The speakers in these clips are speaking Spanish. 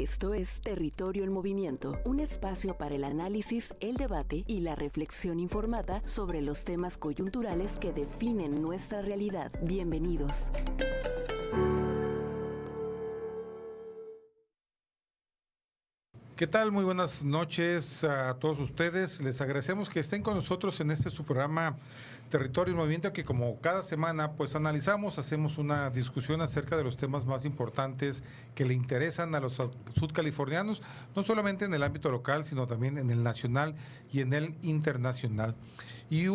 Esto es Territorio en Movimiento, un espacio para el análisis, el debate y la reflexión informada sobre los temas coyunturales que definen nuestra realidad. Bienvenidos. ¿Qué tal? Muy buenas noches a todos ustedes. Les agradecemos que estén con nosotros en su programa Territorio en Movimiento, que como cada semana pues analizamos, hacemos una discusión acerca de los temas más importantes que le interesan a los sudcalifornianos, no solamente en el ámbito local, sino también en el nacional y en el internacional. Y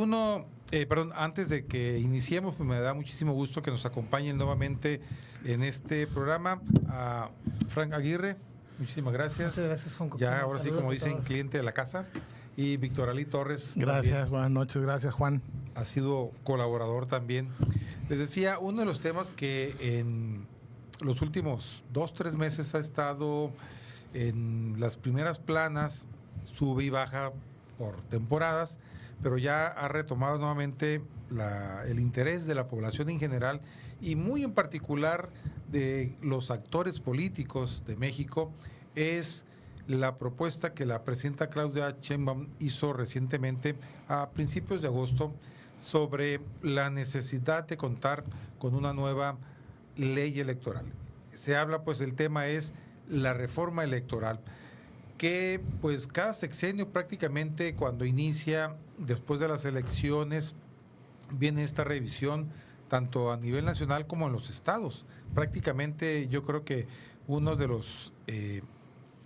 antes de que iniciemos, pues me da muchísimo gusto que nos acompañen nuevamente en este programa a Frank Aguirre. Muchísimas gracias. Muchas gracias, Juan. Ya ahora sí, como dicen, cliente de la casa. Y Víctor Ali Torres. Gracias, también. buenas noches, gracias, Juan. Ha sido colaborador también. Les decía, uno de los temas que en los últimos 2-3 meses ha estado en las primeras planas, sube y baja por temporadas, pero ya ha retomado nuevamente el interés de la población en general y muy en particular de los actores políticos de México, es la propuesta que la presidenta Claudia Sheinbaum hizo recientemente a principios de agosto sobre la necesidad de contar con una nueva ley electoral. Se habla, pues el tema es la reforma electoral, que pues cada sexenio prácticamente cuando inicia después de las elecciones viene esta revisión tanto a nivel nacional como en los estados. Prácticamente yo creo que uno de los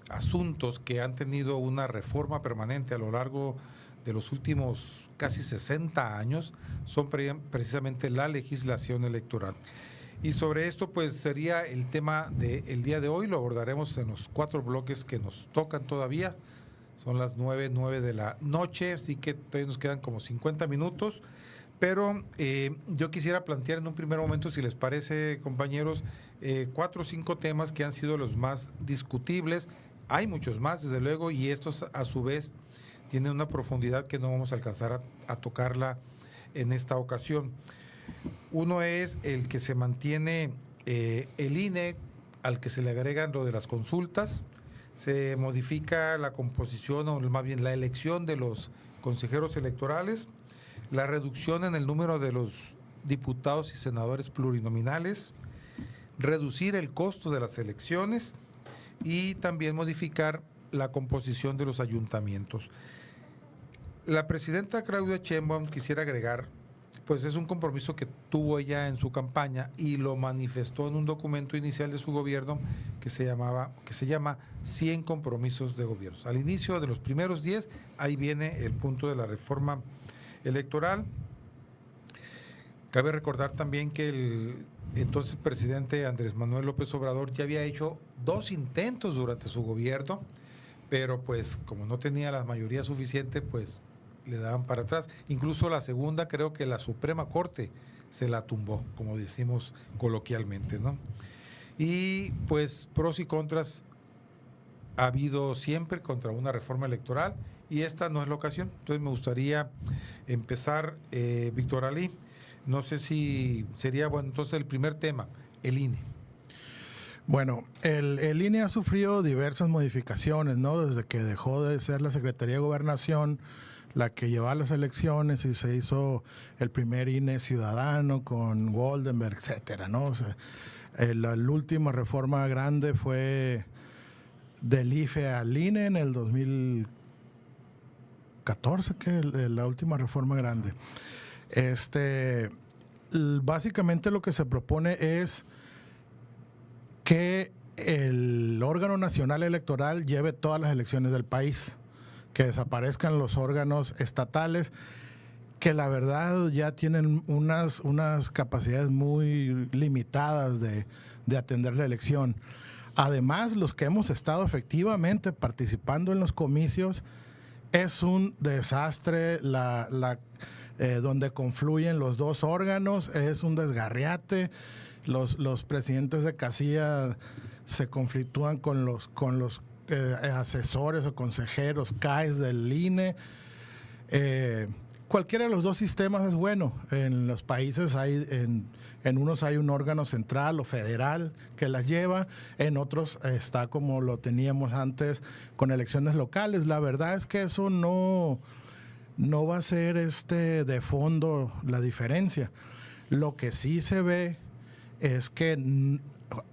asuntos que han tenido una reforma permanente a lo largo de los últimos casi 60 años son precisamente la legislación electoral. Y sobre esto pues sería el tema del día de hoy, lo abordaremos en los 4 bloques que nos tocan todavía. Son las 9 de la noche, así que todavía nos quedan como 50 minutos. Pero yo quisiera plantear en un primer momento, si les parece, compañeros, 4 o 5 temas que han sido los más discutibles. Hay muchos más, desde luego, y estos a su vez tienen una profundidad que no vamos a alcanzar a tocarla en esta ocasión. Uno es el que se mantiene el INE, al que se le agregan lo de las consultas. Se modifica la composición, o más bien la elección de los consejeros electorales, la reducción en el número de los diputados y senadores plurinominales, reducir el costo de las elecciones y también modificar la composición de los ayuntamientos. La presidenta Claudia Sheinbaum, quisiera agregar, pues es un compromiso que tuvo ella en su campaña y lo manifestó en un documento inicial de su gobierno que se llama 100 compromisos de gobierno. Al inicio de los primeros 10, ahí viene el punto de la reforma electoral. Cabe recordar también que el entonces presidente Andrés Manuel López Obrador ya había hecho 2 intentos durante su gobierno, pero pues como no tenía la mayoría suficiente, pues le daban para atrás. Incluso la segunda, creo que la Suprema Corte se la tumbó, como decimos coloquialmente, ¿no? Y pues pros y contras ha habido siempre contra una reforma electoral, y esta no es la ocasión. Entonces me gustaría empezar, Víctor Ali, no sé si sería bueno entonces el primer tema, el INE. Bueno, el INE ha sufrido diversas modificaciones, ¿no? Desde que dejó de ser la Secretaría de Gobernación la que llevaba las elecciones y se hizo el primer INE ciudadano con Goldenberg, etcétera, ¿no? O sea, la última reforma grande fue del IFE al INE en el 2014, que la última reforma grande. Básicamente lo que se propone es que el órgano nacional electoral lleve todas las elecciones del país, que desaparezcan los órganos estatales, que la verdad ya tienen unas capacidades muy limitadas de atender la elección. Además, los que hemos estado efectivamente participando en los comicios, es un desastre donde confluyen los 2 órganos, es un desgarriate. Los presidentes de casilla se conflictúan con los asesores o consejeros CAES del INE. Cualquiera de los dos sistemas es bueno. En los países en unos hay un órgano central o federal que las lleva, en otros está como lo teníamos antes con elecciones locales. La verdad es que eso no va a ser de fondo la diferencia. Lo que sí se ve es que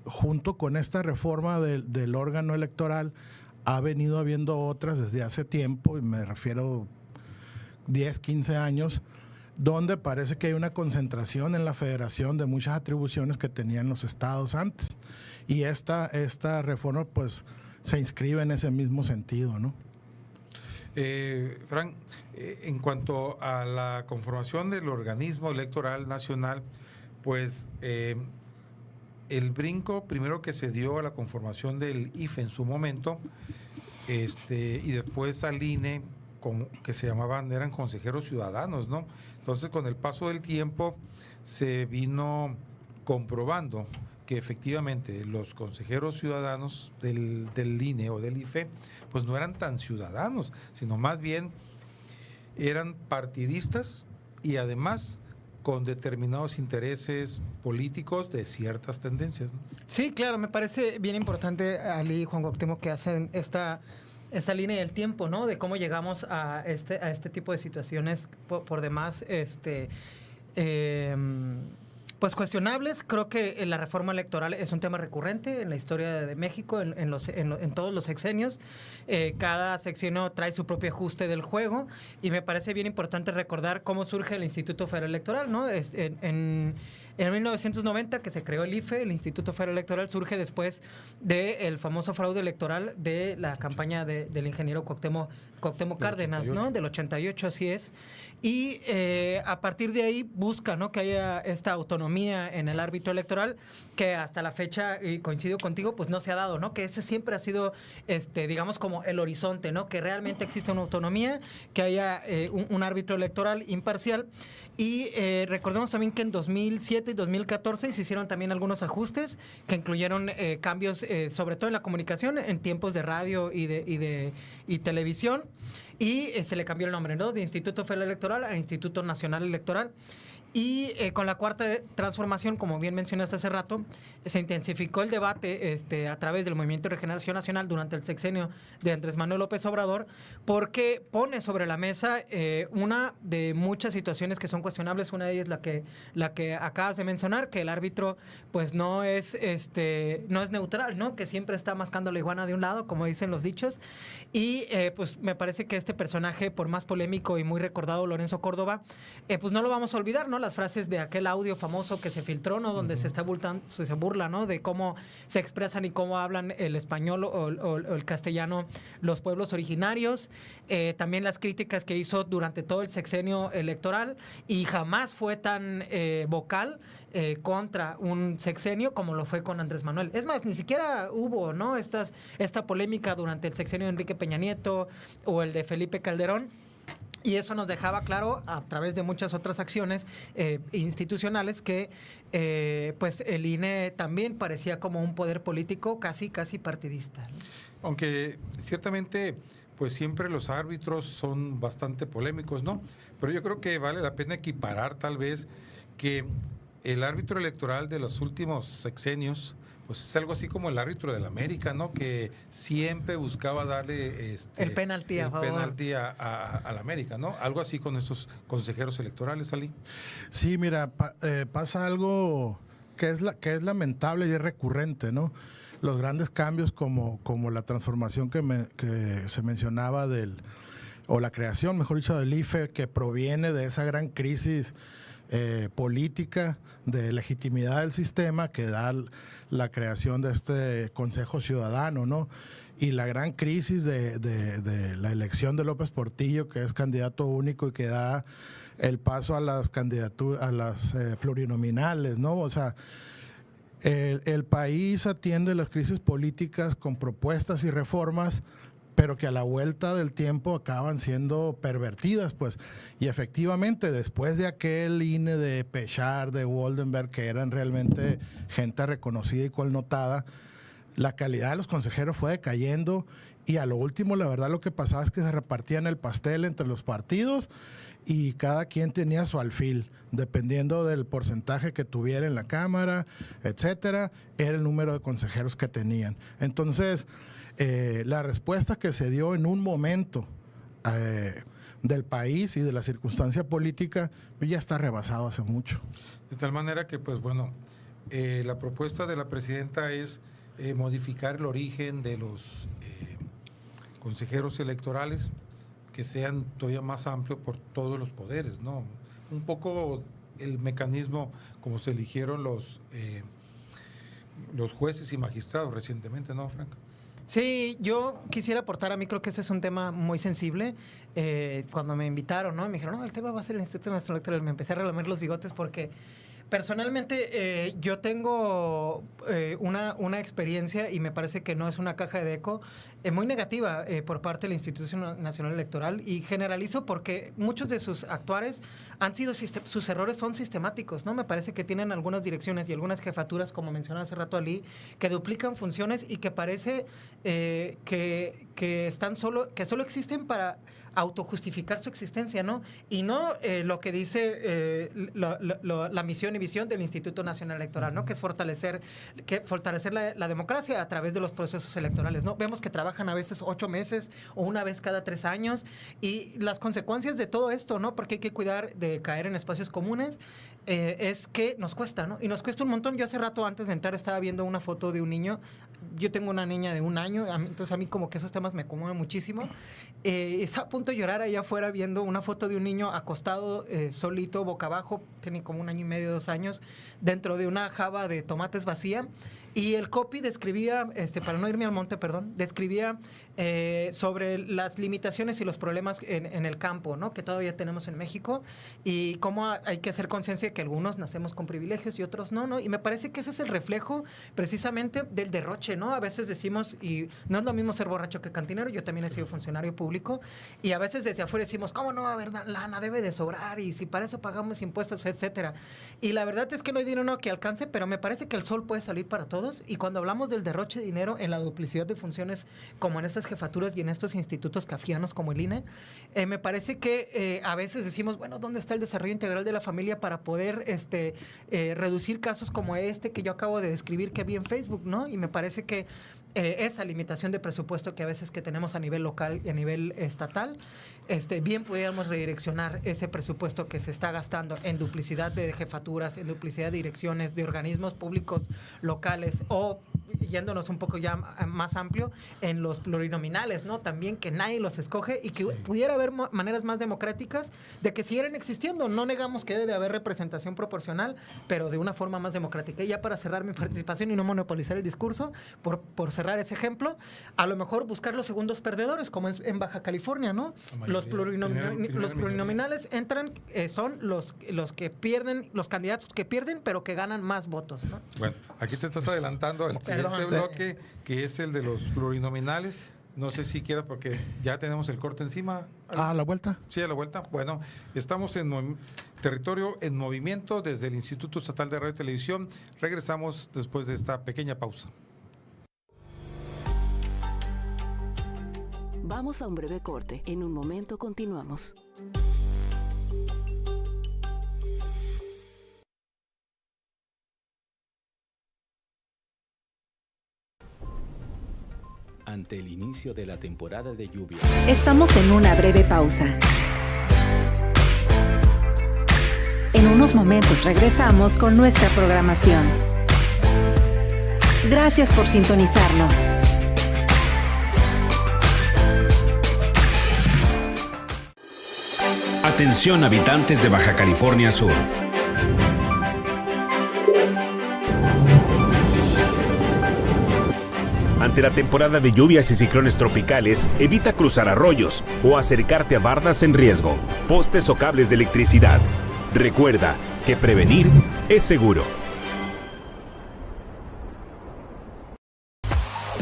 junto con esta reforma del órgano electoral ha venido habiendo otras desde hace tiempo, y me refiero 10, 15 años, donde parece que hay una concentración en la federación de muchas atribuciones que tenían los estados antes. Y esta reforma pues se inscribe en ese mismo sentido, ¿no? Frank, en cuanto a la conformación del organismo electoral nacional, pues el brinco primero que se dio a la conformación del IFE en su momento, y después al INE, que se eran consejeros ciudadanos, ¿no? Entonces, con el paso del tiempo se vino comprobando que efectivamente los consejeros ciudadanos del INE o del IFE, pues no eran tan ciudadanos, sino más bien eran partidistas y además con determinados intereses políticos de ciertas tendencias, ¿no? Sí, claro, me parece bien importante, Ali y Juan Cuauhtémoc, que hacen esta línea del tiempo, ¿no? De cómo llegamos a este tipo de situaciones por demás, pues cuestionables. Creo que la reforma electoral es un tema recurrente en la historia de México, en todos los sexenios. Cada sexenio trae su propio ajuste del juego, y me parece bien importante recordar cómo surge el Instituto Federal Electoral, ¿no? En 1990, que se creó el IFE, el Instituto Federal Electoral, surge después del famoso fraude electoral de la campaña del ingeniero Cuauhtémoc Cárdenas, ¿no? Del 88, así es. Y a partir de ahí busca, ¿no?, que haya esta autonomía en el árbitro electoral, que hasta la fecha, y coincido contigo, pues no se ha dado, ¿no? Que ese siempre ha sido, digamos, como el horizonte, ¿no? Que realmente existe una autonomía, que haya un árbitro electoral imparcial. Y recordemos también que en 2007 y 2014 se hicieron también algunos ajustes que incluyeron cambios, sobre todo en la comunicación, en tiempos de radio y televisión. Y se le cambió el nombre, ¿no?, de Instituto Federal Electoral a Instituto Nacional Electoral. Y con la cuarta transformación, como bien mencionaste hace rato, se intensificó el debate a través del Movimiento de Regeneración Nacional durante el sexenio de Andrés Manuel López Obrador, porque pone sobre la mesa una de muchas situaciones que son cuestionables. Una de ellas la que acabas de mencionar, que el árbitro pues no es neutral, ¿no?, que siempre está mascando la iguana de un lado, como dicen los dichos. Y pues me parece que este personaje, por más polémico y muy recordado, Lorenzo Córdoba, pues no lo vamos a olvidar, ¿no? Las frases de aquel audio famoso que se filtró, ¿no?, donde se burla, ¿no?, de cómo se expresan y cómo hablan el español o el castellano los pueblos originarios. También las críticas que hizo durante todo el sexenio electoral, y jamás fue tan vocal contra un sexenio como lo fue con Andrés Manuel. Es más, ni siquiera hubo, ¿no?, esta polémica durante el sexenio de Enrique Peña Nieto o el de Felipe Calderón. Y eso nos dejaba claro, a través de muchas otras acciones institucionales, que pues el INE también parecía como un poder político casi partidista, ¿no? Aunque ciertamente pues siempre los árbitros son bastante polémicos, ¿no? Pero yo creo que vale la pena equiparar tal vez que el árbitro electoral de los últimos sexenios pues es algo así como el árbitro del América, ¿no?, que siempre buscaba darle el penalti a favor. Al América, ¿no? Algo así con estos consejeros electorales, Ali. Sí, mira, pasa algo que es lamentable y es recurrente, ¿no? Los grandes cambios como la transformación que se mencionaba o la creación, mejor dicho, del IFE, que proviene de esa gran crisis política de legitimidad del sistema que da la creación de este Consejo Ciudadano, ¿no? Y la gran crisis de la elección de López Portillo, que es candidato único y que da el paso a las candidaturas, a las plurinominales, ¿no? O sea, el país atiende las crisis políticas con propuestas y reformas, pero que a la vuelta del tiempo acaban siendo pervertidas, pues. Y efectivamente, después de aquel INE de Pechard, de Woldenberg, que eran realmente gente reconocida y connotada, la calidad de los consejeros fue decayendo, y a lo último, la verdad, lo que pasaba es que se repartían el pastel entre los partidos y cada quien tenía su alfil, dependiendo del porcentaje que tuviera en la Cámara, etcétera, era el número de consejeros que tenían. Entonces, la respuesta que se dio en un momento del país y de la circunstancia política ya está rebasado hace mucho. De tal manera que, pues bueno, la propuesta de la presidenta es modificar el origen de los consejeros electorales, que sean todavía más amplios por todos los poderes, ¿no? Un poco el mecanismo como se eligieron los jueces y magistrados recientemente, ¿no, Frank? Sí, yo quisiera aportar, a mí creo que ese es un tema muy sensible. Cuando me invitaron, ¿no? Me dijeron, no, el tema va a ser el Instituto Nacional Electoral. Me empecé a relamer los bigotes porque personalmente yo tengo una experiencia, y me parece que no es una caja de eco, muy negativa por parte del Instituto Nacional Electoral, y generalizo porque muchos de sus actuares han sido, sus errores son sistemáticos, ¿no? Me parece que tienen algunas direcciones y algunas jefaturas, como mencionaba hace rato Ali, que duplican funciones y que parece que solo existen para autojustificar su existencia, ¿no? Y no lo que dice la misión y visión del Instituto Nacional Electoral, ¿no? Que es fortalecer la democracia a través de los procesos electorales, ¿no? Vemos que trabajan a veces 8 meses o una vez cada 3 años, y las consecuencias de todo esto, ¿no? Porque hay que cuidar de caer en espacios comunes, es que nos cuesta, ¿no? Y nos cuesta un montón. Yo hace rato, antes de entrar, estaba viendo una foto de un niño. Yo tengo una niña de 1 año, entonces a mí como que esos temas me conmueven muchísimo. Está a punto de llorar allá afuera viendo una foto de un niño acostado, solito, boca abajo, tiene como 1 año y medio, 2 años, dentro de una jaba de tomates vacía. Y el copy describía, para no irme al monte, describía sobre las limitaciones y los problemas en el campo, ¿no? Que todavía tenemos en México, y cómo hay que hacer conciencia que algunos nacemos con privilegios y otros no, ¿no? Y me parece que ese es el reflejo precisamente del derroche, ¿no? A veces decimos, y no es lo mismo ser borracho que cantinero, yo también he sido funcionario público, y a veces desde afuera decimos, ¿cómo no va a haber lana? Debe de sobrar, y si para eso pagamos impuestos, etcétera. Y la verdad es que no hay dinero que alcance, pero me parece que el sol puede salir para todos. Y cuando hablamos del derroche de dinero en la duplicidad de funciones, como en estas jefaturas y en estos institutos kafkianos como el INE, me parece que a veces decimos, bueno, ¿dónde está el desarrollo integral de la familia para poder reducir casos como que yo acabo de describir que vi en Facebook, ¿no? Y me parece que esa limitación de presupuesto que a veces que tenemos a nivel local y a nivel estatal, bien pudiéramos redireccionar ese presupuesto que se está gastando en duplicidad de jefaturas, en duplicidad de direcciones, de organismos públicos locales, o yéndonos un poco ya más amplio, en los plurinominales, ¿no? También, que nadie los escoge, y que pudiera haber maneras más democráticas de que siguieran existiendo. No negamos que debe de haber representación proporcional, pero de una forma más democrática. Y ya para cerrar mi participación y no monopolizar el discurso, por cerrar ese ejemplo, a lo mejor buscar los segundos perdedores, como es en Baja California, ¿no? Los plurinominales entran, son los que pierden, los candidatos que pierden, pero que ganan más votos, ¿no? Bueno, aquí te estás adelantando al siguiente bloque, que es el de los plurinominales. No sé si quieras, porque ya tenemos el corte encima. ¿A la vuelta? Sí, a la vuelta. Bueno, estamos en Territorio en Movimiento desde el Instituto Estatal de Radio y Televisión. Regresamos después de esta pequeña pausa. Vamos a un breve corte. En un momento continuamos. Ante el inicio de la temporada de lluvia. Estamos en una breve pausa. En unos momentos regresamos con nuestra programación. Gracias por sintonizarnos. Atención, habitantes de Baja California Sur. Ante la temporada de lluvias y ciclones tropicales, evita cruzar arroyos o acercarte a bardas en riesgo, postes o cables de electricidad. Recuerda que prevenir es seguro.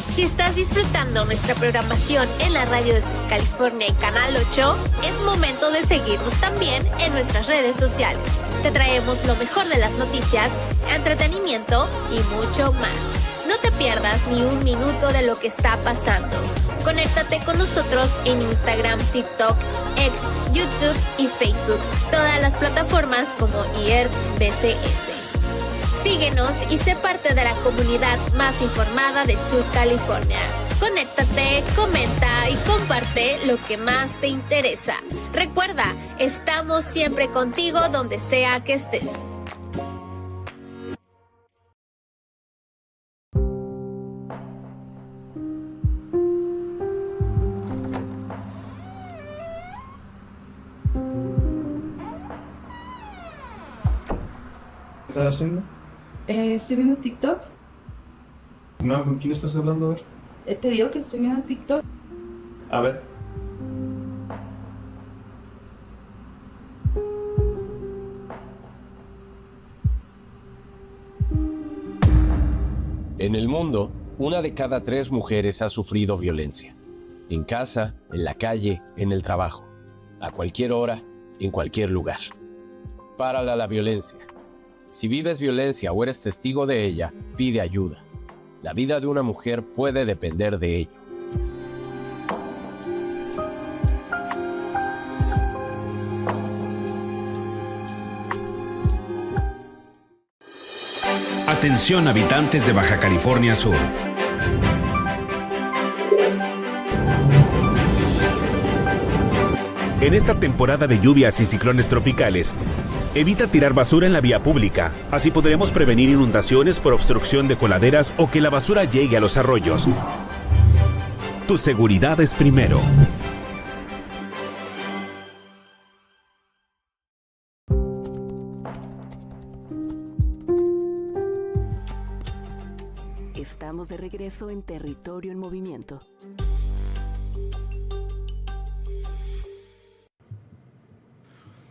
Si estás disfrutando nuestra programación en la radio de Subcalifornia y Canal 8, es momento de seguirnos también en nuestras redes sociales. Te traemos lo mejor de las noticias, entretenimiento y mucho más. No te pierdas ni un minuto de lo que está pasando. Conéctate con nosotros en Instagram, TikTok, X, YouTube y Facebook. Todas las plataformas como IERT BCS. Síguenos y sé parte de la comunidad más informada de Sud California. Conéctate, comenta y comparte lo que más te interesa. Recuerda, estamos siempre contigo donde sea que estés. ¿Qué estás haciendo? Estoy viendo TikTok. No, ¿con quién estás hablando? A ver. Te digo que estoy viendo TikTok. A ver. En el mundo, 1 de cada 3 mujeres ha sufrido violencia. En casa, en la calle, en el trabajo. A cualquier hora, en cualquier lugar. Párala la violencia. Si vives violencia o eres testigo de ella, pide ayuda. La vida de una mujer puede depender de ello. Atención habitantes de Baja California Sur. En esta temporada de lluvias y ciclones tropicales, evita tirar basura en la vía pública, así podremos prevenir inundaciones por obstrucción de coladeras o que la basura llegue a los arroyos. Tu seguridad es primero. Estamos de regreso en Territorio en Movimiento.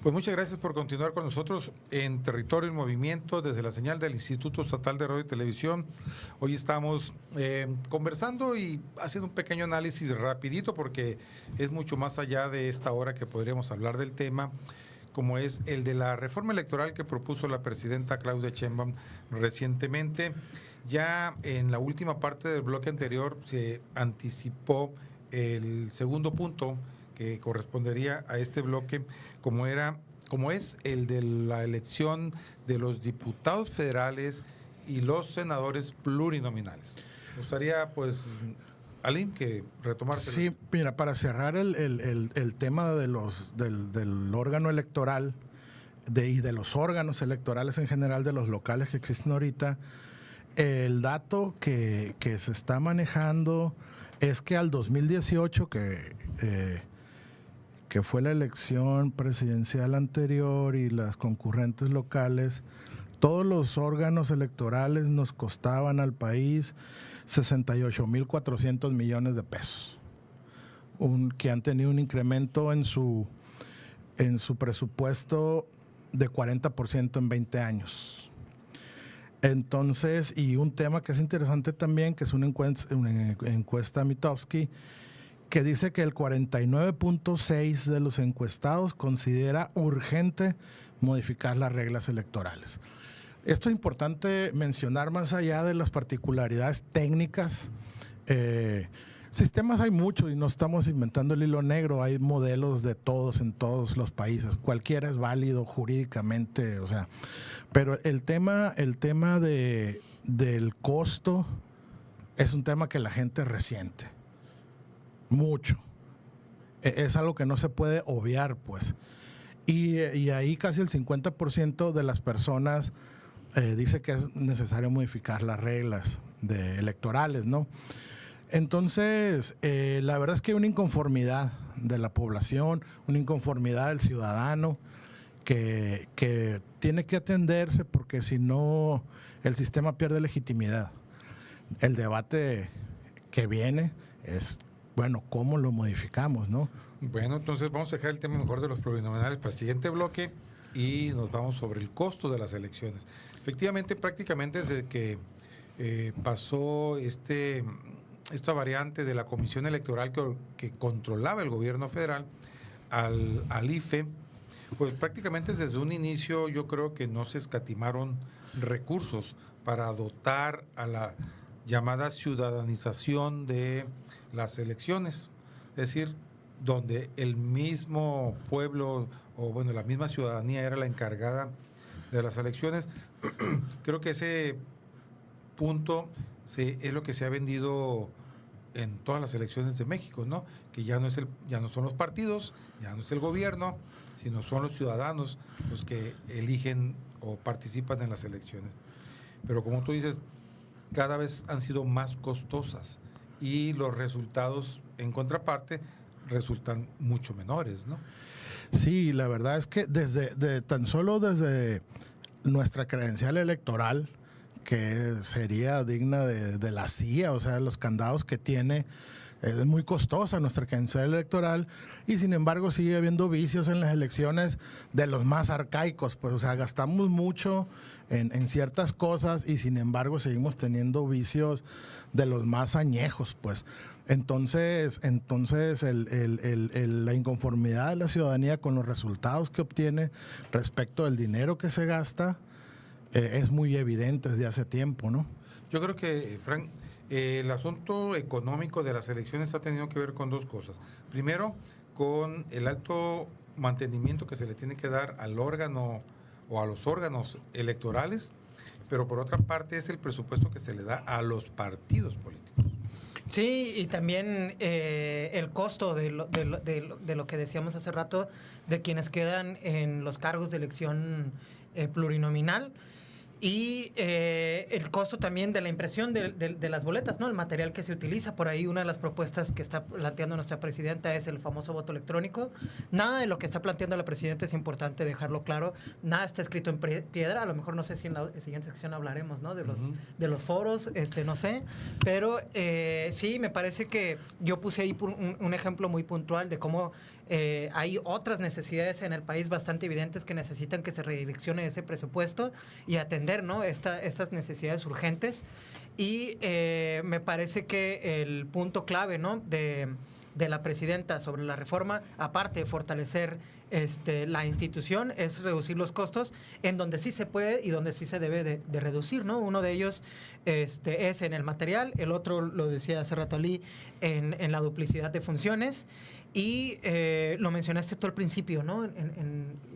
Pues muchas gracias por continuar con nosotros en Territorio en Movimiento desde la señal del Instituto Estatal de Radio y Televisión. Hoy estamos conversando y haciendo un pequeño análisis rapidito porque es mucho más allá de esta hora que podríamos hablar del tema, como es el de la reforma electoral que propuso la presidenta Claudia Sheinbaum recientemente. Ya en la última parte del bloque anterior se anticipó el segundo punto que correspondería a este bloque, como es el de la elección de los diputados federales y los senadores plurinominales. Me gustaría, pues, Alim, que retomar. Sí, mira, para cerrar el tema de del órgano electoral y de los órganos electorales en general de los locales que existen ahorita, el dato que se está manejando es que al 2018, que fue la elección presidencial anterior y las concurrentes locales, todos los órganos electorales nos costaban al país 68,400 millones de pesos, que han tenido un incremento en su presupuesto de 40% en 20 años. Entonces, y un tema que es interesante también, que es una encuesta Mitofsky, que dice que el 49.6% de los encuestados considera urgente modificar las reglas electorales. Esto es importante mencionar más allá de las particularidades técnicas. Sistemas hay muchos y no estamos inventando el hilo negro, hay modelos de todos en todos los países, cualquiera es válido jurídicamente, o sea, pero el tema del costo es un tema que la gente resiente mucho. Es algo que no se puede obviar, pues. Y ahí casi el 50% de las personas dice que es necesario modificar las reglas electorales, ¿no? Entonces, la verdad es que hay una inconformidad de la población, una inconformidad del ciudadano que tiene que atenderse porque si no, el sistema pierde legitimidad. El debate que viene es, bueno, ¿cómo lo modificamos, no? Bueno, entonces vamos a dejar el tema mejor de los plurinominales para el siguiente bloque y nos vamos sobre el costo de las elecciones. Efectivamente, prácticamente desde que pasó esta variante de la Comisión Electoral que controlaba el gobierno federal al IFE, pues prácticamente desde un inicio yo creo que no se escatimaron recursos para dotar a la llamada ciudadanización de las elecciones, es decir, donde el mismo pueblo o bueno, la misma ciudadanía era la encargada de las elecciones. Creo que ese punto es lo que se ha vendido en todas las elecciones de México, ¿no? Que ya no son los partidos, ya no es el gobierno, sino son los ciudadanos los que eligen o participan en las elecciones. Pero como tú dices, cada vez han sido más costosas y los resultados, en contraparte, resultan mucho menores, ¿no? Sí, la verdad es que tan solo desde nuestra credencial electoral, que sería digna de la CIA, o sea, los candados que tiene, es muy costosa nuestra credencial electoral y sin embargo sigue habiendo vicios en las elecciones de los más arcaicos, pues o sea, gastamos mucho en ciertas cosas y sin embargo seguimos teniendo vicios de los más añejos, pues. Entonces la inconformidad de la ciudadanía con los resultados que obtiene respecto del dinero que se gasta es muy evidente desde hace tiempo, ¿no? Yo creo que, Frank, el asunto económico de las elecciones ha tenido que ver con dos cosas. Primero, con el alto mantenimiento que se le tiene que dar al órgano o a los órganos electorales, pero por otra parte es el presupuesto que se le da a los partidos políticos. Sí, y también el costo de lo que decíamos hace rato, de quienes quedan en los cargos de elección plurinominal. Y el costo también de la impresión de las boletas, ¿no? El material que se utiliza. Por ahí una de las propuestas que está planteando nuestra presidenta es el famoso voto electrónico. Nada de lo que está planteando la presidenta, es importante dejarlo claro, nada está escrito en piedra. A lo mejor no sé si en la siguiente sección hablaremos, ¿no? De los foros, no sé. Pero sí, me parece que yo puse ahí un ejemplo muy puntual de cómo hay otras necesidades en el país bastante evidentes que necesitan que se redireccione ese presupuesto y atender, ¿no? Estas necesidades urgentes. Y me parece que el punto clave, ¿no? de la presidenta sobre la reforma, aparte de fortalecer la institución, es reducir los costos en donde sí se puede y donde sí se debe de reducir, ¿no? Uno de ellos es en el material, el otro, lo decía hace rato Ali, en la duplicidad de funciones. Y lo mencionaste tú al principio, ¿no?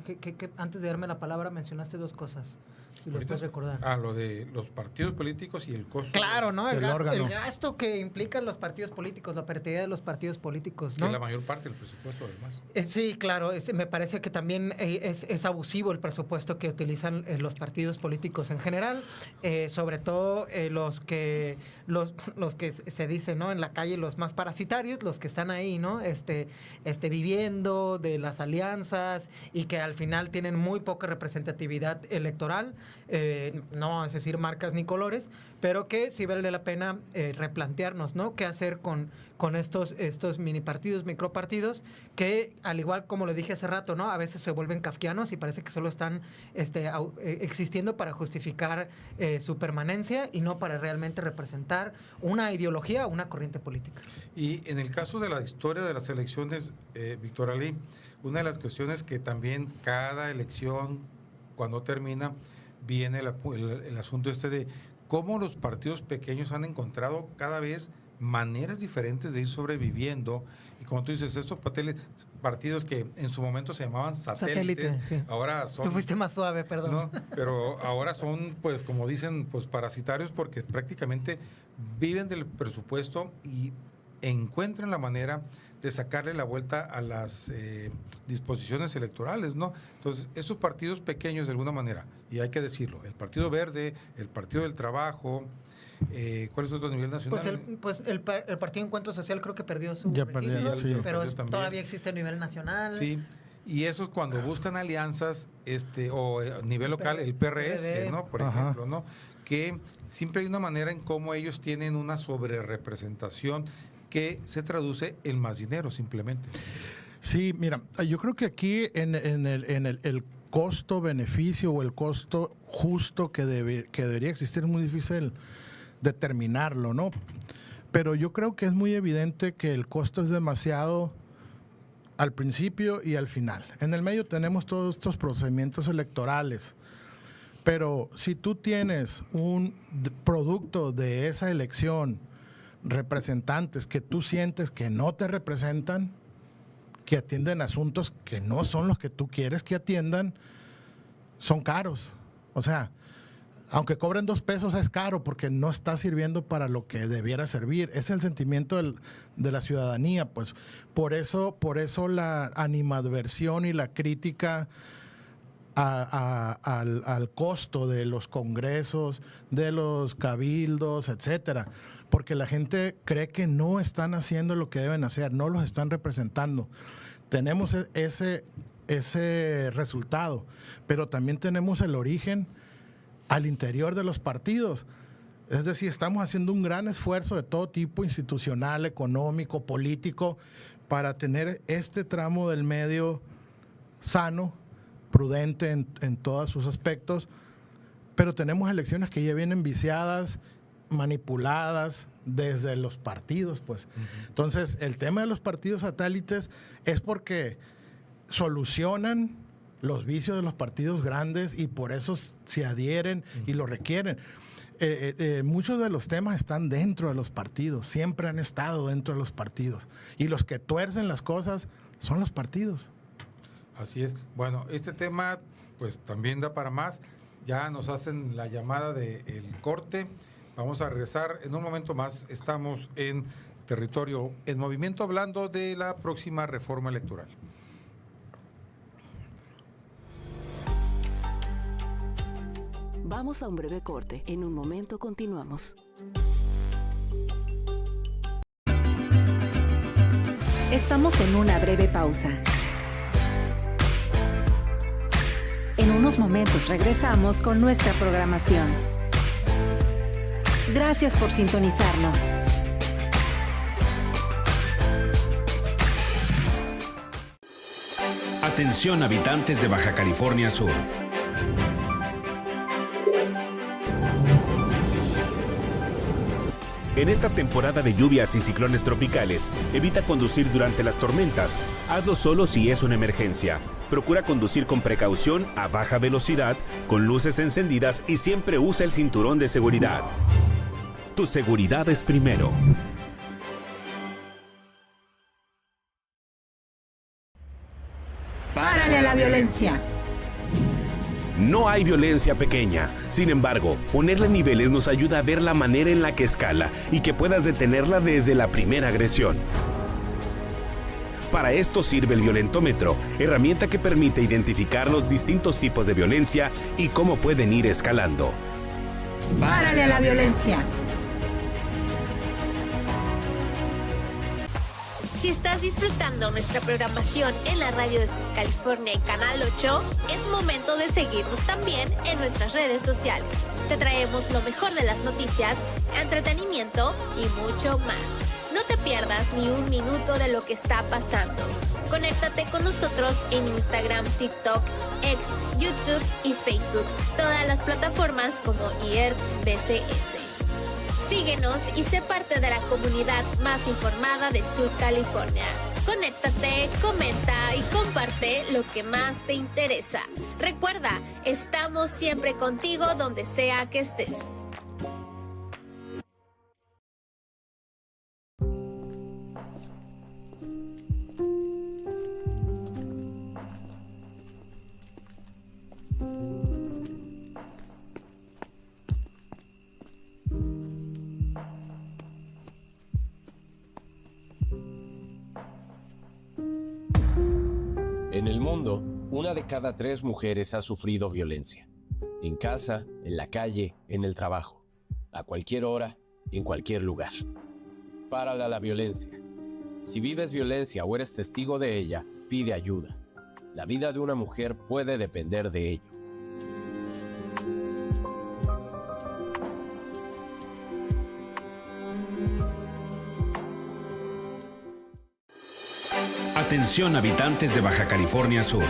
Que antes de darme la palabra mencionaste dos cosas. Si lo puedes recordar. Lo de los partidos políticos y el costo. Claro, ¿no? El gasto que implican los partidos políticos, la operatividad de los partidos políticos, ¿no? Que es la mayor parte del presupuesto, además. Sí, claro. Me parece que también es abusivo el presupuesto que utilizan los partidos políticos en general, sobre todo los que se dicen, ¿no? En la calle, los más parasitarios, los que están ahí, ¿no? Viviendo de las alianzas y que al final tienen muy poca representatividad electoral, no es decir marcas ni colores, pero que sí vale la pena replantearnos, ¿no? ¿Qué hacer con estos mini partidos, micropartidos, que al igual como lo dije hace rato, ¿no? A veces se vuelven kafkianos y parece que solo están existiendo para justificar su permanencia y no para realmente representar una ideología o una corriente política. Y en el caso de la historia de las elecciones, Víctor Ali, una de las cuestiones que también cada elección, cuando termina, viene el asunto de cómo los partidos pequeños han encontrado cada vez maneras diferentes de ir sobreviviendo. Y como tú dices, estos partidos que en su momento se llamaban satélites, sí. Ahora son... Tú fuiste más suave, perdón. ¿no? Pero ahora son, pues como dicen, pues parasitarios porque prácticamente viven del presupuesto y encuentran la manera de sacarle la vuelta a las disposiciones electorales, ¿no? Entonces, esos partidos pequeños de alguna manera, y hay que decirlo, el Partido Verde, el Partido del Trabajo, ¿cuál es otro nivel nacional? Pues el Partido Encuentro Social creo que perdió su registro, sí, pero todavía existe a nivel nacional. Sí, y esos cuando buscan alianzas o a nivel local, el PRS, ¿no? Por ejemplo, ¿no? Que siempre hay una manera en cómo ellos tienen una sobrerepresentación que se traduce en más dinero simplemente. Sí, mira, yo creo que aquí en el costo-beneficio o el costo justo que debería existir es muy difícil determinarlo, ¿no? Pero yo creo que es muy evidente que el costo es demasiado al principio y al final. En el medio tenemos todos estos procedimientos electorales. Pero si tú tienes un producto de esa elección, representantes que tú sientes que no te representan, que atienden asuntos que no son los que tú quieres que atiendan, son caros. O sea, aunque cobren 2 pesos es caro porque no está sirviendo para lo que debiera servir. Es el sentimiento de la ciudadanía, pues. Por eso la animadversión y la crítica al costo de los congresos, de los cabildos, etcétera. Porque la gente cree que no están haciendo lo que deben hacer, no los están representando. Tenemos ese resultado, pero también tenemos el origen al interior de los partidos. Es decir, estamos haciendo un gran esfuerzo de todo tipo, institucional, económico, político, para tener este tramo del medio sano, prudente en todos sus aspectos, pero tenemos elecciones que ya vienen viciadas, manipuladas desde los partidos, pues. Entonces, el tema de los partidos satélites es porque solucionan los vicios de los partidos grandes y por eso se adhieren y lo requieren. Muchos de los temas están dentro de los partidos, siempre han estado dentro de los partidos. Y los que tuercen las cosas son los partidos. Así es. Bueno, este tema pues también da para más. Ya nos hacen la llamada del corte. Vamos a regresar en un momento más. Estamos en Territorio en Movimiento hablando de la próxima reforma electoral. Vamos a un breve corte. En un momento continuamos. Estamos en una breve pausa. En unos momentos regresamos con nuestra programación. Gracias por sintonizarnos. Atención habitantes de Baja California Sur. En esta temporada de lluvias y ciclones tropicales, evita conducir durante las tormentas. Hazlo solo si es una emergencia. Procura conducir con precaución, a baja velocidad, con luces encendidas y siempre usa el cinturón de seguridad. Tu seguridad es primero. ¡Párale a la violencia! No hay violencia pequeña. Sin embargo, ponerle niveles nos ayuda a ver la manera en la que escala y que puedas detenerla desde la primera agresión. Para esto sirve el violentómetro, herramienta que permite identificar los distintos tipos de violencia y cómo pueden ir escalando. ¡Párale a la violencia! Si estás disfrutando nuestra programación en la radio de Sur California y Canal 8, es momento de seguirnos también en nuestras redes sociales. Te traemos lo mejor de las noticias, entretenimiento y mucho más. No te pierdas ni un minuto de lo que está pasando. Conéctate con nosotros en Instagram, TikTok, X, YouTube y Facebook. Todas las plataformas como IERT BCS. Síguenos y sé parte de la comunidad más informada de Sur California. Conéctate, comenta y comparte lo que más te interesa. Recuerda, estamos siempre contigo donde sea que estés. En el mundo, 1 de cada 3 mujeres ha sufrido violencia. En casa, en la calle, en el trabajo. A cualquier hora, en cualquier lugar. Párala la violencia. Si vives violencia o eres testigo de ella, pide ayuda. La vida de una mujer puede depender de ello. Atención habitantes de Baja California Sur.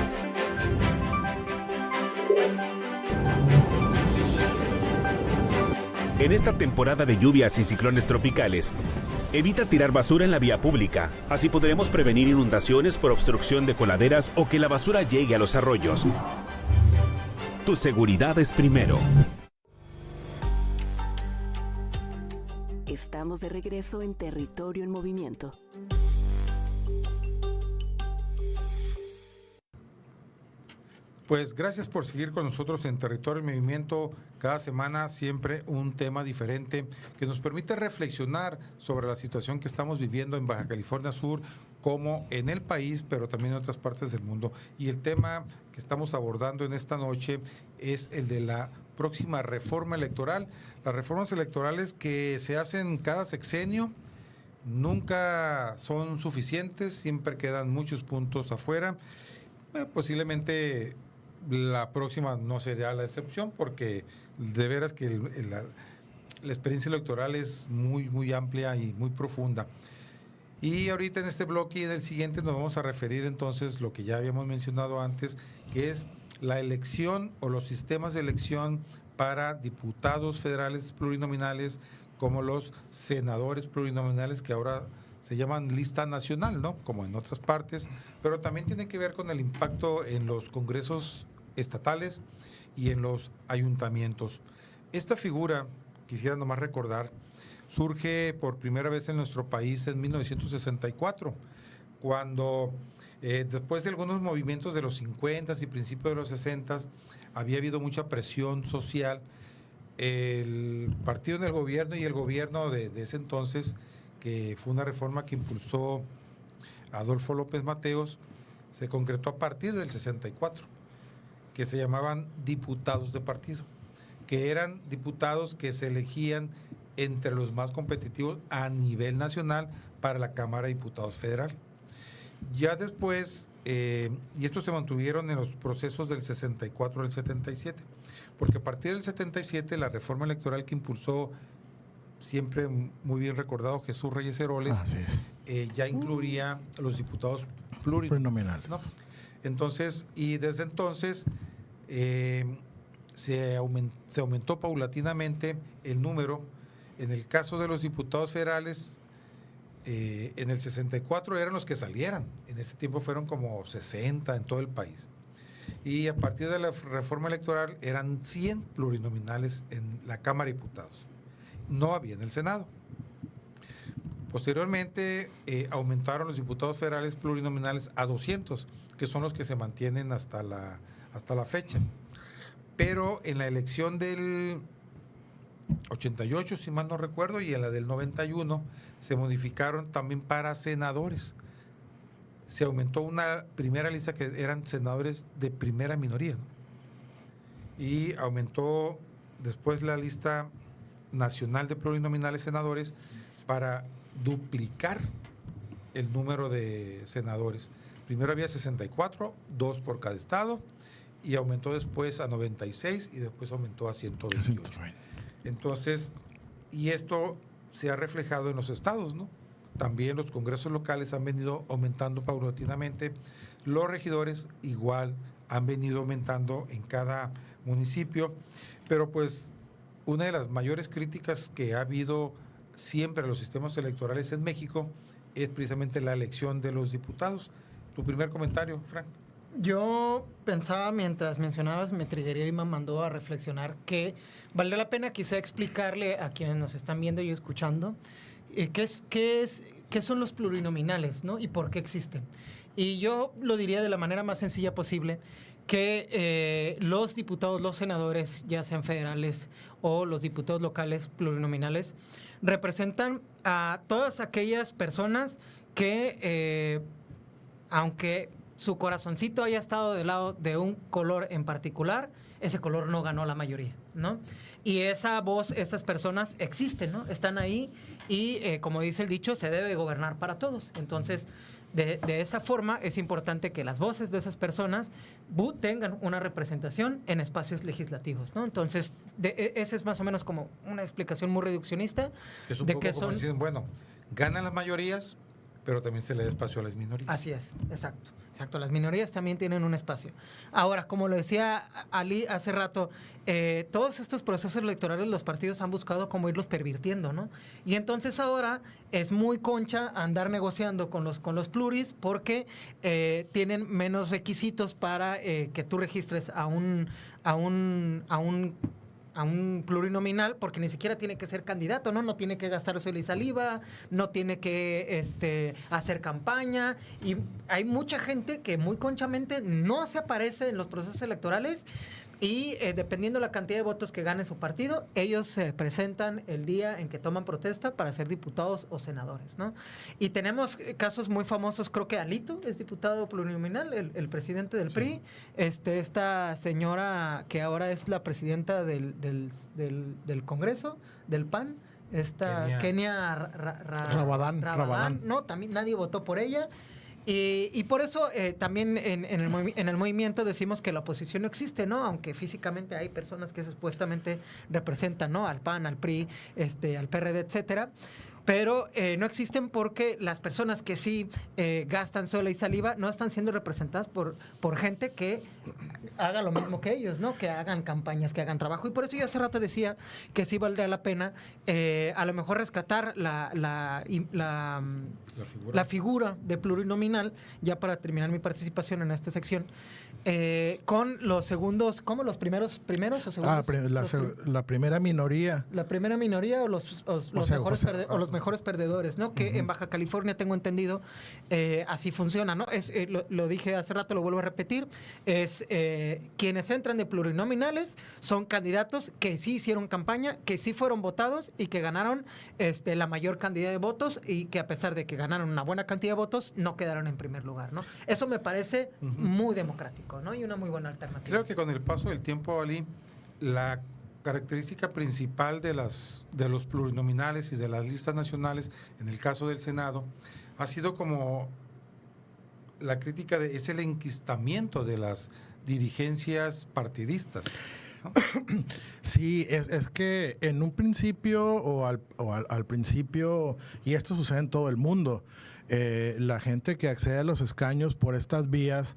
En esta temporada de lluvias y ciclones tropicales, evita tirar basura en la vía pública. Así podremos prevenir inundaciones por obstrucción de coladeras o que la basura llegue a los arroyos. Tu seguridad es primero. Estamos de regreso en Territorio en Movimiento. Pues gracias por seguir con nosotros en Territorio en Movimiento. Cada semana siempre un tema diferente que nos permite reflexionar sobre la situación que estamos viviendo en Baja California Sur, como en el país, pero también en otras partes del mundo. Y el tema que estamos abordando en esta noche es el de la próxima reforma electoral. Las reformas electorales que se hacen cada sexenio nunca son suficientes, siempre quedan muchos puntos afuera. Posiblemente la próxima no sería la excepción, porque de veras que la experiencia electoral es muy amplia y muy profunda. Y ahorita en este bloque y en el siguiente nos vamos a referir entonces lo que ya habíamos mencionado antes, que es la elección o los sistemas de elección para diputados federales plurinominales, como los senadores plurinominales, que ahora se llaman lista nacional, ¿no? Como en otras partes, pero también tiene que ver con el impacto en los congresos estatales y en los ayuntamientos. Esta figura, quisiera nomás recordar, surge por primera vez en nuestro país en 1964, cuando después de algunos movimientos de los 50 y principios de los 60 había habido mucha presión social. El partido en el gobierno y el gobierno de ese entonces, que fue una reforma que impulsó Adolfo López Mateos, se concretó a partir del 64, que se llamaban diputados de partido, que eran diputados que se elegían entre los más competitivos a nivel nacional para la Cámara de Diputados Federal. Ya después, y estos se mantuvieron en los procesos del 64 al 77, porque a partir del 77 la reforma electoral que impulsó, siempre muy bien recordado, Jesús Reyes Heroles, ya incluía a los diputados plurinominales, ¿no? Entonces, y desde entonces se aumentó paulatinamente el número. En el caso de los diputados federales, en el 64 eran los que salieran. En ese tiempo fueron como 60 en todo el país. Y a partir de la reforma electoral eran 100 plurinominales en la Cámara de Diputados. No había en el Senado. Posteriormente aumentaron los diputados federales plurinominales a 200, que son los que se mantienen hasta la fecha. Pero en la elección del 88, si mal no recuerdo, y en la del 91 se modificaron también para senadores. Se aumentó una primera lista que eran senadores de primera minoría, ¿no? Y aumentó después la lista nacional de plurinominales senadores para duplicar el número de senadores. Primero había 64, 2 por cada estado, y aumentó después a 96 y después aumentó a 128. Entonces, y esto se ha reflejado en los estados, ¿no? También los congresos locales han venido aumentando paulatinamente. Los regidores igual han venido aumentando en cada municipio. Pero pues una de las mayores críticas que ha habido siempre a los sistemas electorales en México es precisamente la elección de los diputados. Tu primer comentario, Frank. Yo pensaba, mientras mencionabas, me triggeró y me mandó a reflexionar que vale la pena quizá explicarle a quienes nos están viendo y escuchando qué son los plurinominales, ¿no? Y por qué existen. Y yo lo diría de la manera más sencilla posible, que los diputados, los senadores, ya sean federales o los diputados locales plurinominales, representan a todas aquellas personas que, aunque su corazoncito haya estado del lado de un color en particular, ese color no ganó la mayoría, ¿no? Y esa voz, esas personas existen, ¿no? Están ahí y, como dice el dicho, se debe gobernar para todos. Entonces, de esa forma es importante que las voces de esas personas tengan una representación en espacios legislativos, ¿no? Entonces, esa es más o menos como una explicación muy reduccionista es un de poco que como son... dicen, bueno, ganan las mayorías, pero también se le da espacio a las minorías. Así es, exacto. Las minorías también tienen un espacio. Ahora, como lo decía Ali hace rato, todos estos procesos electorales los partidos han buscado como irlos pervirtiendo, ¿no? Y entonces ahora es muy concha andar negociando con los pluris porque tienen menos requisitos para que tú registres a un plurinominal, porque ni siquiera tiene que ser candidato, ¿no? No tiene que gastar suelo y saliva, no tiene que hacer campaña, y hay mucha gente que muy conchamente no se aparece en los procesos electorales y dependiendo la cantidad de votos que gane su partido, ellos se presentan el día en que toman protesta para ser diputados o senadores, ¿no? Y tenemos casos muy famosos, creo que Alito es diputado plurinominal, el presidente del PRI, esta señora que ahora es la presidenta del Congreso, del PAN, Kenia Rabadán, ¿no? También nadie votó por ella. Y por eso también en el movimiento decimos que la oposición no existe, ¿no? Aunque físicamente hay personas que supuestamente representan, ¿no? Al PAN, al PRI, al PRD, etcétera. Pero no existen porque las personas que sí gastan sola y saliva no están siendo representadas por gente que haga lo mismo que ellos, ¿no? Que hagan campañas, que hagan trabajo. Y por eso yo hace rato decía que sí valdría la pena a lo mejor rescatar la figura de plurinominal, ya para terminar mi participación en esta sección, con los segundos, ¿cómo? ¿Los primeros o segundos? La primera minoría. La primera minoría o los mejores perdedores, ¿no? Que en Baja California, tengo entendido, así funciona, ¿no? Lo dije hace rato, lo vuelvo a repetir, es quienes entran de plurinominales son candidatos que sí hicieron campaña, que sí fueron votados y que ganaron la mayor cantidad de votos, y que a pesar de que ganaron una buena cantidad de votos, no quedaron en primer lugar, ¿no? Eso me parece muy democrático, ¿no? Y una muy buena alternativa. Creo que con el paso del tiempo, Ali, la característica principal de los plurinominales y de las listas nacionales, en el caso del Senado, ha sido como la crítica es el enquistamiento de las dirigencias partidistas, ¿no? Sí, es que en un principio al principio, y esto sucede en todo el mundo, la gente que accede a los escaños por estas vías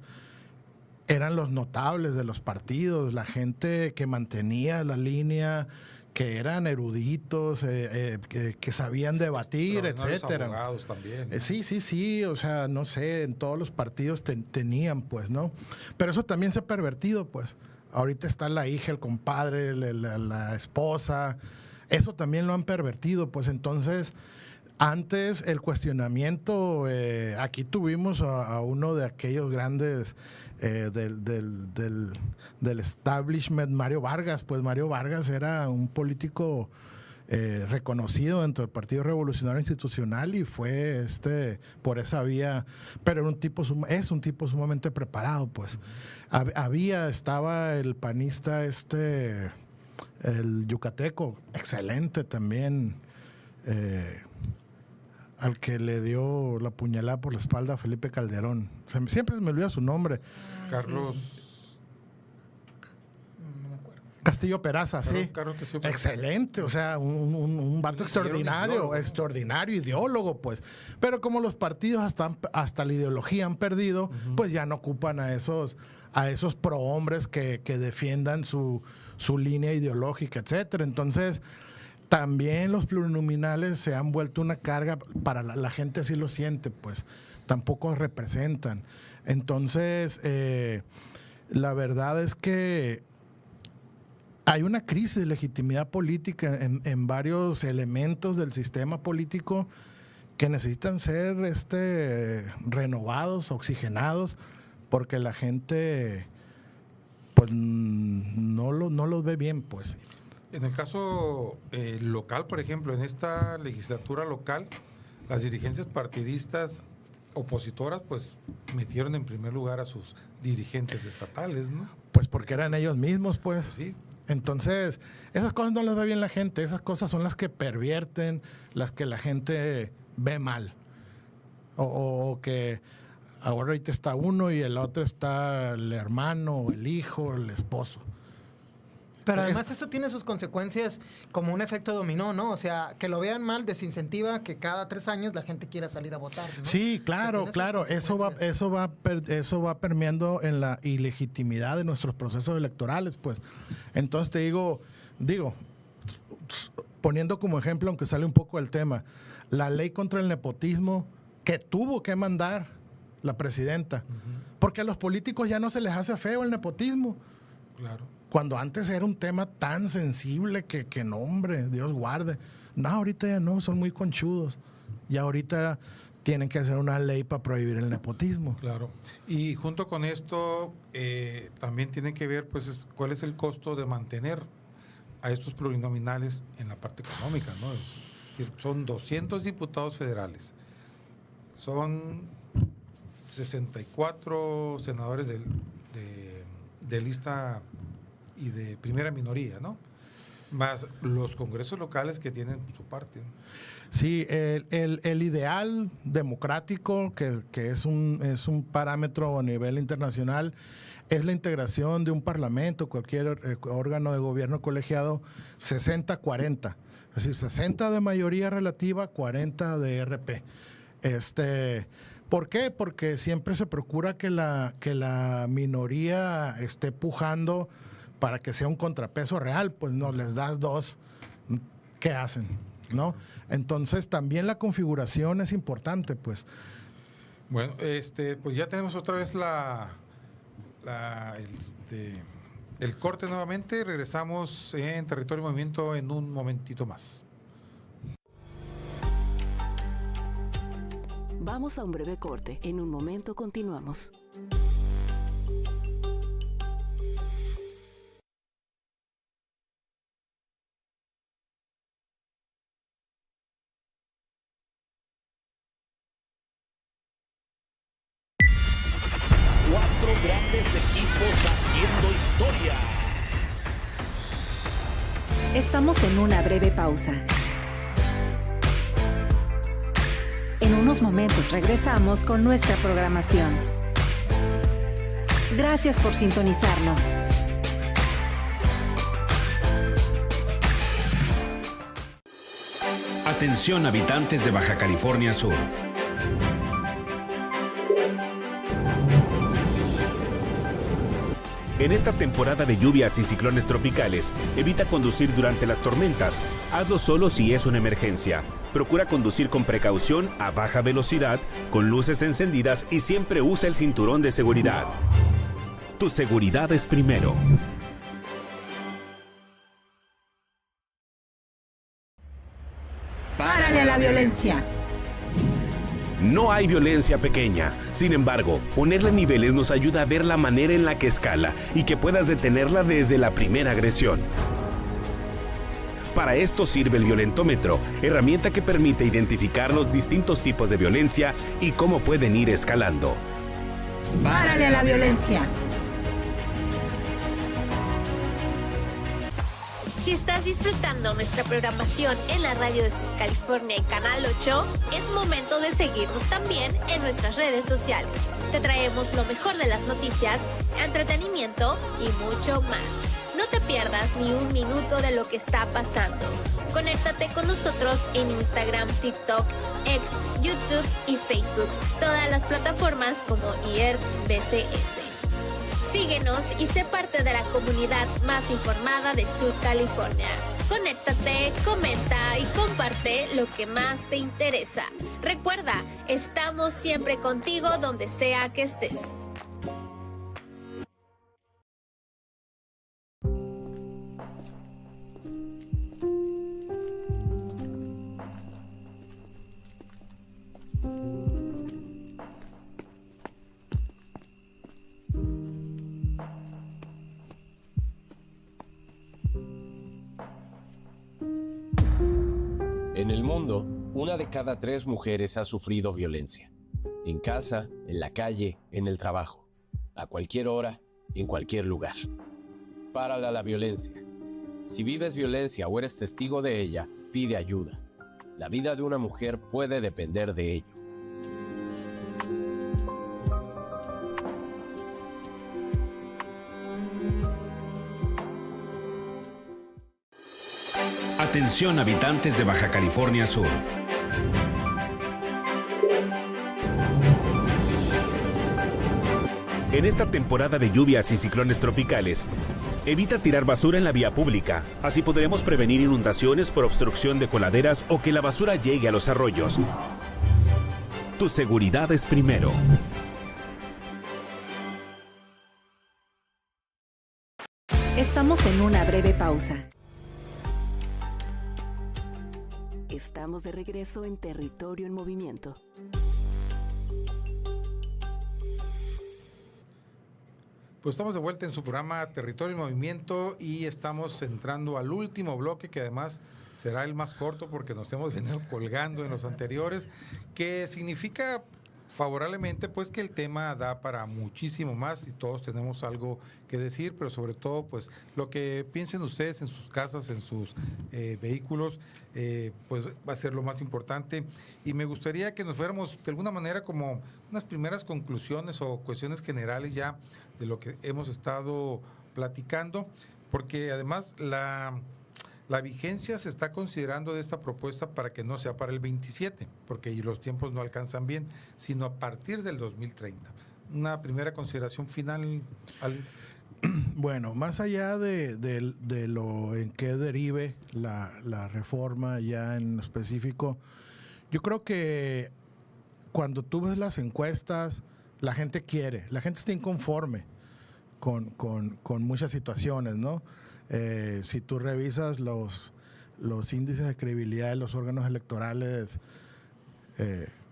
eran los notables de los partidos, la gente que mantenía la línea, que eran eruditos, que sabían debatir, etcétera. Los abogados también, ¿no? Sí, o sea, no sé, en todos los partidos tenían, pues, ¿no? Pero eso también se ha pervertido, pues. Ahorita está la hija, el compadre, la esposa, eso también lo han pervertido, pues. Entonces, antes el cuestionamiento, aquí tuvimos a uno de aquellos grandes del establishment, Mario Vargas. Pues Mario Vargas era un político reconocido dentro del Partido Revolucionario Institucional y fue por esa vía, pero es un tipo sumamente preparado, pues. Estaba el panista el yucateco, excelente también, al que le dio la puñalada por la espalda a Felipe Calderón. Siempre me olvida su nombre. Carlos. Sí. No me acuerdo. Castillo Peraza, sí. Carlos Castillo Peraza. Excelente, o sea, un vato extraordinario, ideólogo, pues. Pero como los partidos hasta la ideología han perdido, pues ya no ocupan a esos prohombres que defiendan su línea ideológica, etcétera. Entonces, también los plurinominales se han vuelto una carga para la gente, así lo siente, pues tampoco representan. Entonces, la verdad es que hay una crisis de legitimidad política en varios elementos del sistema político que necesitan ser renovados, oxigenados, porque la gente pues no los ve bien, pues. En el caso local, por ejemplo, en esta legislatura local, las dirigencias partidistas opositoras, pues, metieron en primer lugar a sus dirigentes estatales, ¿no? Pues porque eran ellos mismos, pues. Sí. Entonces, esas cosas no las ve bien la gente, esas cosas son las que pervierten, las que la gente ve mal. O que ahorita está uno y el otro está el hermano, el hijo, el esposo. Pero además eso tiene sus consecuencias como un efecto dominó, ¿no? O sea, que lo vean mal desincentiva que cada 3 años la gente quiera salir a votar, ¿no? Sí, claro, O sea, claro. Eso va permeando en la ilegitimidad de nuestros procesos electorales, pues. Entonces te digo, poniendo como ejemplo, aunque sale un poco del tema, la ley contra el nepotismo que tuvo que mandar la presidenta, porque a los políticos ya no se les hace feo el nepotismo. Claro. Cuando antes era un tema tan sensible que no, hombre, Dios guarde. No, ahorita ya no, son muy conchudos. Y ahorita tienen que hacer una ley para prohibir el nepotismo. Claro. Y junto con esto también tiene que ver, pues, cuál es el costo de mantener a estos plurinominales en la parte económica, ¿no? Es decir, son 200 diputados federales, son 64 senadores de lista y de primera minoría, ¿no? Más los congresos locales que tienen su parte, ¿no? Sí, el ideal democrático, que es un parámetro a nivel internacional, es la integración de un parlamento, cualquier órgano de gobierno colegiado, 60-40. Es decir, 60 de mayoría relativa, 40 de RP. ¿Por qué? Porque siempre se procura que la minoría esté pujando para que sea un contrapeso real. Pues no, les das 2, ¿qué hacen? ¿No? Entonces también la configuración es importante, pues. Bueno, pues ya tenemos otra vez el corte nuevamente. Regresamos en Territorio y Movimiento en un momentito más. Vamos a un breve corte. En un momento continuamos. Grandes equipos haciendo historia. Estamos en una breve pausa. En unos momentos regresamos con nuestra programación. Gracias por sintonizarnos. Atención, habitantes de Baja California Sur. En esta temporada de lluvias y ciclones tropicales, evita conducir durante las tormentas. Hazlo solo si es una emergencia. Procura conducir con precaución, a baja velocidad, con luces encendidas y siempre usa el cinturón de seguridad. Tu seguridad es primero. ¡Párale a la violencia! No hay violencia pequeña. Sin embargo, ponerle niveles nos ayuda a ver la manera en la que escala y que puedas detenerla desde la primera agresión. Para esto sirve el violentómetro, herramienta que permite identificar los distintos tipos de violencia y cómo pueden ir escalando. ¡Párale a la violencia! Si estás disfrutando nuestra programación en la radio de Sud California y Canal 8, es momento de seguirnos también en nuestras redes sociales. Te traemos lo mejor de las noticias, entretenimiento y mucho más. No te pierdas ni un minuto de lo que está pasando. Conéctate con nosotros en Instagram, TikTok, X, YouTube y Facebook. Todas las plataformas como IERT BCS. Síguenos y sé parte de la comunidad más informada de Sud California. Conéctate, comenta y comparte lo que más te interesa. Recuerda, estamos siempre contigo donde sea que estés. En el mundo, 1 de cada 3 mujeres ha sufrido violencia. En casa, en la calle, en el trabajo. A cualquier hora, en cualquier lugar. Párale a la violencia. Si vives violencia o eres testigo de ella, pide ayuda. La vida de una mujer puede depender de ello. Atención habitantes de Baja California Sur. En esta temporada de lluvias y ciclones tropicales, evita tirar basura en la vía pública. Así podremos prevenir inundaciones por obstrucción de coladeras o que la basura llegue a los arroyos. Tu seguridad es primero. Estamos en una breve pausa. Estamos de regreso en Territorio en Movimiento. Pues estamos de vuelta en su programa Territorio en Movimiento y estamos entrando al último bloque, que además será el más corto porque nos hemos venido colgando en los anteriores, que significa favorablemente pues que el tema da para muchísimo más y todos tenemos algo que decir, pero sobre todo pues lo que piensen ustedes en sus casas, en sus vehículos, pues va a ser lo más importante. Y me gustaría que nos fuéramos de alguna manera como unas primeras conclusiones o cuestiones generales ya de lo que hemos estado platicando, porque además la vigencia se está considerando de esta propuesta para que no sea para el 27, porque los tiempos no alcanzan bien, sino a partir del 2030. Una primera consideración final. Bueno, más allá de lo en qué derive la reforma ya en específico, yo creo que cuando tú ves las encuestas, la gente está inconforme con muchas situaciones, ¿no? Si tú revisas los índices de credibilidad de los órganos electorales,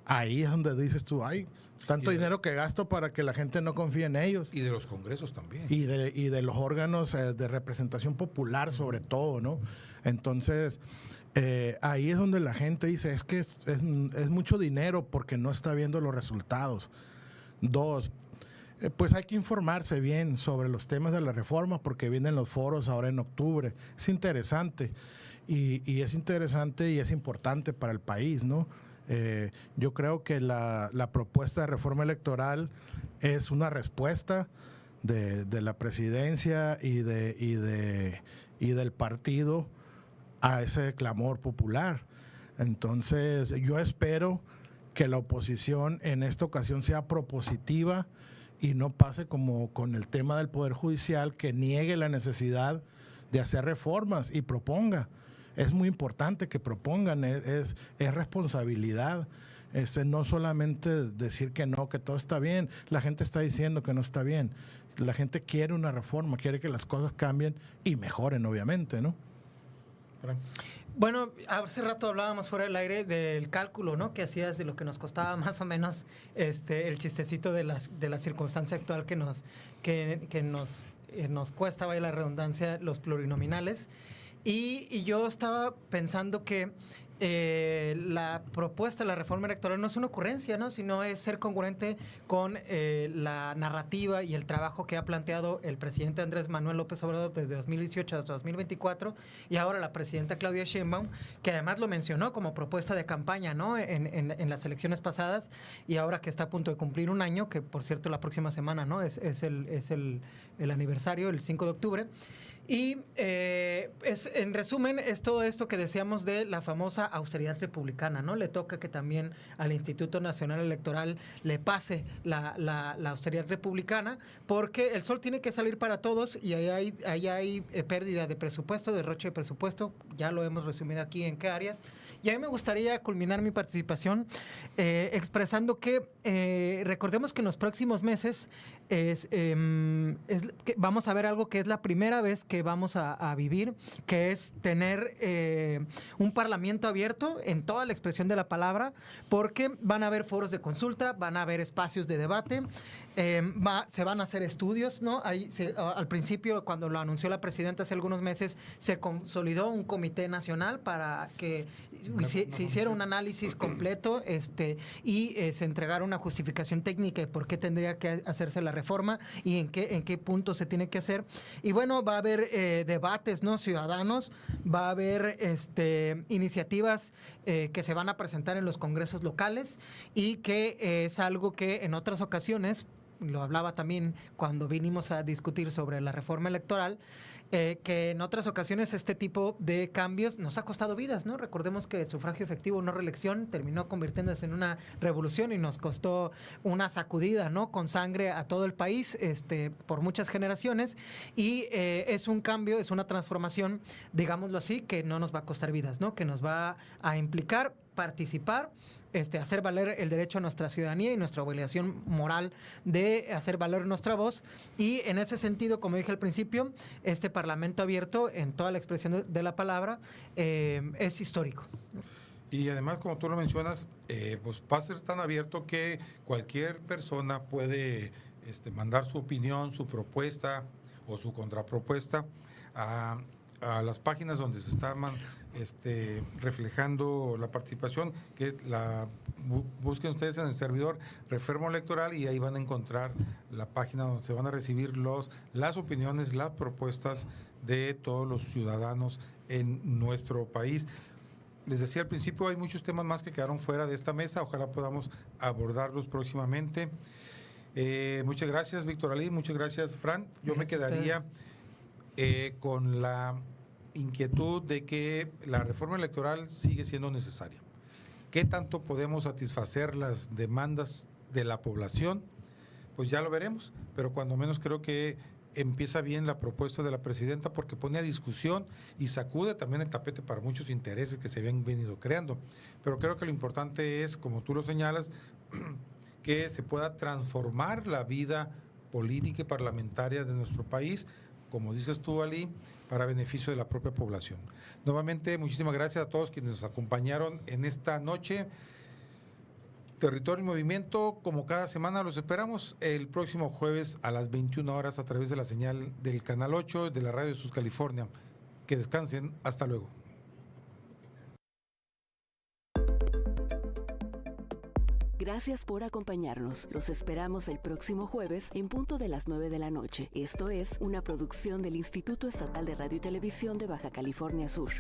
ahí es donde dices tú, hay tanto dinero que gasto para que la gente no confíe en ellos. Y de los congresos también. Y de los órganos de representación popular sobre todo, ¿no? Entonces, ahí es donde la gente dice, es que es mucho dinero porque no está viendo los resultados. Dos, pues hay que informarse bien sobre los temas de la reforma porque vienen los foros ahora en octubre. Es interesante y es interesante y es importante para el país, ¿no? Yo creo que la propuesta de reforma electoral es una respuesta de la presidencia y del partido a ese clamor popular. Entonces, yo espero que la oposición en esta ocasión sea propositiva y no pase como con el tema del Poder Judicial, que niegue la necesidad de hacer reformas y proponga. Es muy importante que propongan, es responsabilidad. No solamente decir que no, que todo está bien. La gente está diciendo que no está bien. La gente quiere una reforma, quiere que las cosas cambien y mejoren, obviamente, ¿no? Bueno, hace rato hablábamos fuera del aire del cálculo, ¿no? Que hacías de lo que nos costaba más o menos el chistecito de la circunstancia actual que nos cuesta, vaya la redundancia, los plurinominales. Y yo estaba pensando que la propuesta de la reforma electoral no es una ocurrencia, ¿no? Sino es ser congruente con la narrativa y el trabajo que ha planteado el presidente Andrés Manuel López Obrador desde 2018 hasta 2024 y ahora la presidenta Claudia Sheinbaum, que además lo mencionó como propuesta de campaña, ¿no? En las elecciones pasadas y ahora que está a punto de cumplir un año, que por cierto la próxima semana, ¿no? Es el aniversario, el 5 de octubre. Y en resumen es todo esto que decíamos de la famosa austeridad republicana, ¿no? Le toca que también al Instituto Nacional Electoral le pase la austeridad republicana, porque el sol tiene que salir para todos y ahí hay pérdida de presupuesto, derroche de presupuesto, ya lo hemos resumido aquí en qué áreas. Y a mí me gustaría culminar mi participación expresando que recordemos que en los próximos meses vamos a ver algo que es la primera vez que vamos a vivir, que es tener un parlamento abierto en toda la expresión de la palabra, porque van a haber foros de consulta, van a haber espacios de debate, se van a hacer estudios, ¿no? Al principio, cuando lo anunció la presidenta hace algunos meses, se consolidó un comité nacional para que se hiciera un análisis completo y se entregara una justificación técnica de por qué tendría que hacerse la reforma y en qué punto se tiene que hacer. Y bueno, va a haber debates, ¿no? Ciudadanos, va a haber iniciativas que se van a presentar en los congresos locales y que es algo que en otras ocasiones lo hablaba también cuando vinimos a discutir sobre la reforma electoral, que en otras ocasiones este tipo de cambios nos ha costado vidas, ¿no? Recordemos que el sufragio efectivo, no reelección, terminó convirtiéndose en una revolución y nos costó una sacudida, ¿no? Con sangre a todo el país, por muchas generaciones, y es un cambio, es una transformación, digámoslo así, que no nos va a costar vidas, ¿no? Que nos va a implicar participar, hacer valer el derecho a nuestra ciudadanía y nuestra obligación moral de hacer valer nuestra voz. Y en ese sentido, como dije al principio, este Parlamento abierto, en toda la expresión de la palabra, es histórico. Y además, como tú lo mencionas, pues va a ser tan abierto que cualquier persona puede mandar su opinión, su propuesta o su contrapropuesta a las páginas donde se está reflejando la participación, que busquen ustedes en el servidor Reforma Electoral y ahí van a encontrar la página donde se van a recibir las opiniones, las propuestas de todos los ciudadanos en nuestro país. Les decía al principio, hay muchos temas más que quedaron fuera de esta mesa, ojalá podamos abordarlos próximamente. Muchas gracias, Víctor Ali, muchas gracias, Fran. Yo me quedaría con la inquietud de que la reforma electoral sigue siendo necesaria. ¿Qué tanto podemos satisfacer las demandas de la población? Pues ya lo veremos, pero cuando menos creo que empieza bien la propuesta de la presidenta porque pone a discusión y sacude también el tapete para muchos intereses que se habían venido creando. Pero creo que lo importante es, como tú lo señalas, que se pueda transformar la vida política y parlamentaria de nuestro país, como dices tú, Ali, para beneficio de la propia población. Nuevamente, muchísimas gracias a todos quienes nos acompañaron en esta noche. Territorio en Movimiento, como cada semana, los esperamos el próximo jueves a las 21 horas a través de la señal del Canal 8 de la Radio Sus California. Que descansen. Hasta luego. Gracias por acompañarnos. Los esperamos el próximo jueves en punto de las 9 de la noche. Esto es una producción del Instituto Estatal de Radio y Televisión de Baja California Sur.